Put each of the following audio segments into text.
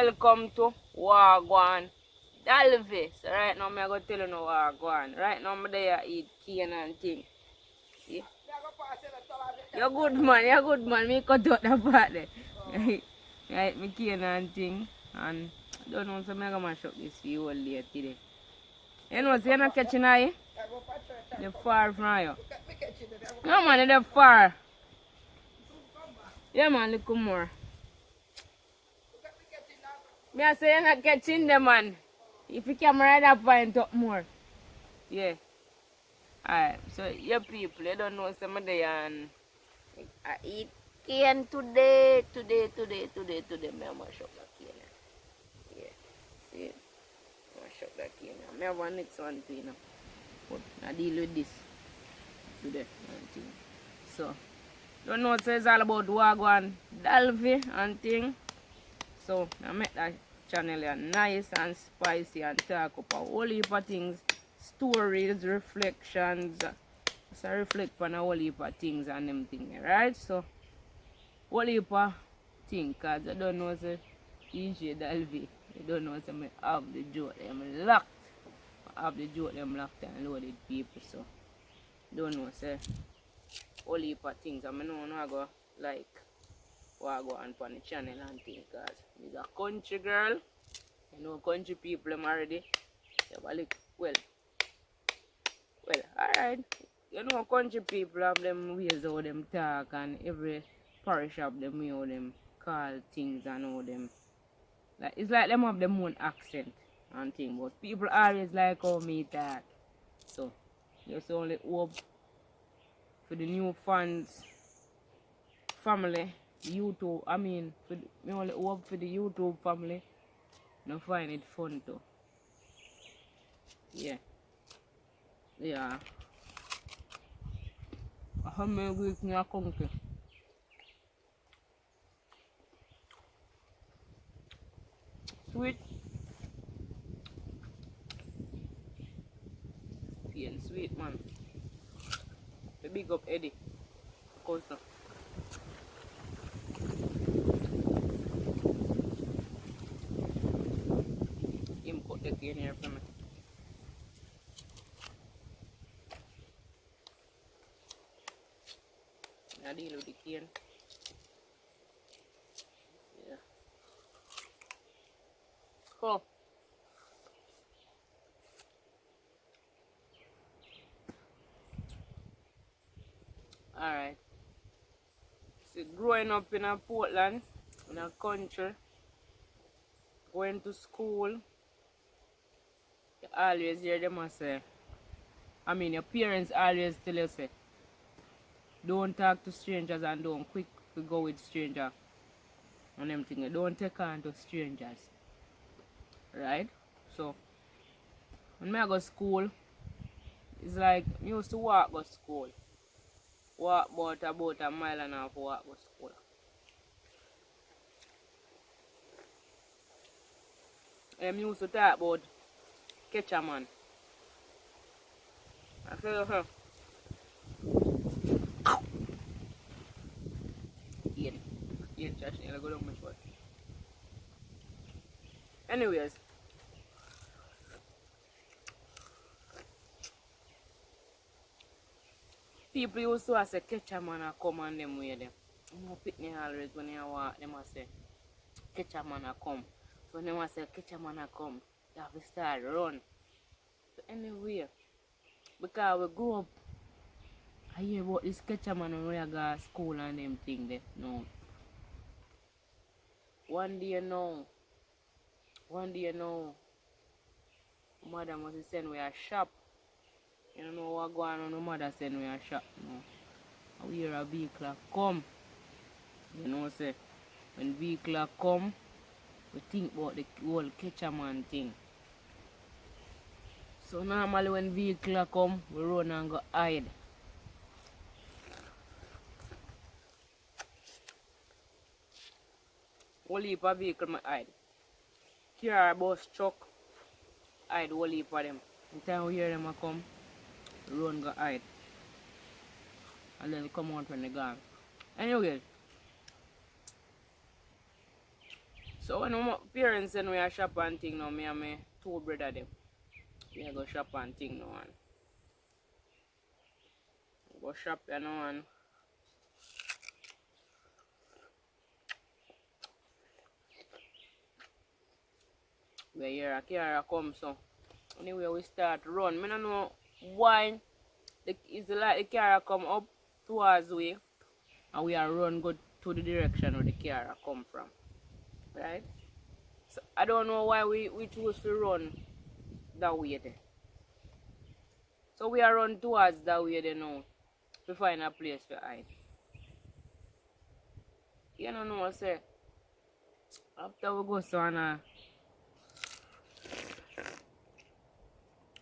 Welcome to Wagwan Dalvy. So right now I'm going to tell you no Wagwan. Right now I'm there eat cane and thing. See? You're good man, you're good man. Me cut out the part there. Right, me cane and thing. And don't know so I'm going to mash up this for you all day today. You know, so you're not catching eye? They're far from you. No man, they're far. Yeah man, look more. Me I say you're not catching them man. If you camera that point up more. Yeah. Alright, so your people, you don't know somebody and I eat cane today. Me mash up that cane. Yeah. See? Mash up that cane. Me have one next one too, you know. But I deal with this today and thing. So don't know so it's all about Wagwan Dalvy and thing. So I make that channel nice and spicy and talk up a whole heap of things, stories, reflections. So I reflect on a whole heap of things and them things, right? So whole heap of things, cause I don't know say djdalvy. I don't know say I have the joke them locked. I have the joke them locked and loaded people, so don't know say whole heap of things. I know I go like what go on the channel and things, cause he's a country girl. You know country people them already. Yeah, well, alright. You know country people have them ways how them talk and every parish have them way how them call things and how them like it's like them have them own accent and thing, but people always like how me talk. So just only hope for the new fans family, YouTube, I mean, me only hope for the YouTube family, no find it fun too. Yeah. Yeah. How many weeks in a country? Sweet. Yeah, sweet man. The big up Eddie. Costa. Him cut the cane here for me. I deal with the cane. Yeah. Cool. Alright. So growing up in a Portland, in a country, going to school, you always hear them say, I mean your parents always tell you say, don't talk to strangers and don't quick to go with strangers and them things. Don't take on to strangers. Right? So when I go to school, it's like I used to walk go to school. Walk about a mile and a half walk go to school. Used to talk about catch a man. I said, huh, Ian. Ian Josh, I'll go down my short. Anyways, people used to say catch a man and come on them way them. You know, pick me always when you walk, them say catch a man and come. So when them say catch a man and come, you have to start run. So anyway, because we grew up, I hear about this catch a man when we go to school and them thing there. No. One day now, mother must send we a shop. You don't know what going on, mother send we a shop now. And we hear a vehicle come. You know say when vehicle come, we think about the whole catcher man thing. So normally when vehicle come, we run and go hide. Whole heap of vehicle me hide. Car, bus, truck, hide whole heap of them. The time we hear them a come, we run go hide. And then we come out when they gone. Anyway, So when my parents and we are shop and thing now, me and my two brother them. We are go shop and thing now and go shop you know and we hear a car come so anyway we start run. I don't know why it's like the car come up towards we and we are run go to the direction where the car come from. Right? So I don't know why we choose to run that way there. So we are run towards that way there now to find a place to hide. You don't know say after we go so on a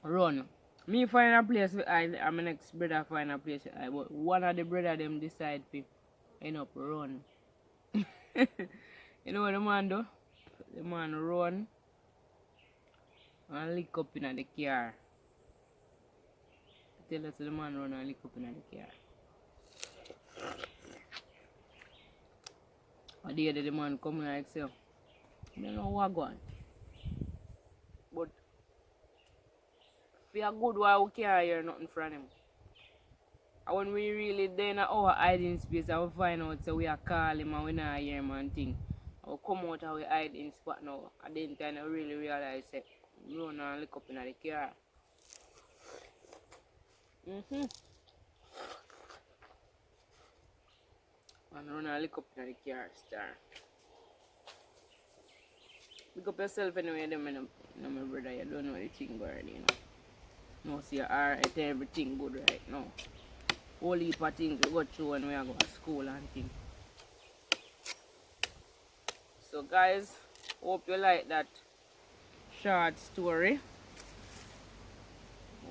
run. Me find a place to hide and my next brother find a place to hide. But one of the brother them decide to end up run. You know what the man do? The man run and lick up in the car. I tell us the man run and lick up in the car. And the man come like say, I don't know what going. But we are good while we can't hear nothing from him. And when we really then our hiding space and we find out so we are call him and we not hear him and thing. We come out and we hide in spot now. And then time I really realize that run and lick up in the car. And run and lick up in the car star. Pick up yourself anyway, them my brother, you don't know the thing already, you know. No, see, alright, everything good right now. Whole heap of things we go through when we are going to school and things. So guys, hope you like that short story.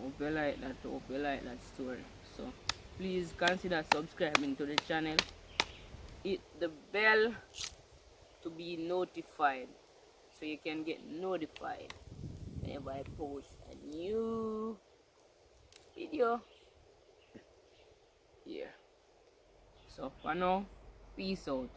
Hope you like that story. So please consider subscribing to the channel. Hit the bell to be notified so you can get notified whenever I post a new video. Yeah. So for now, peace out.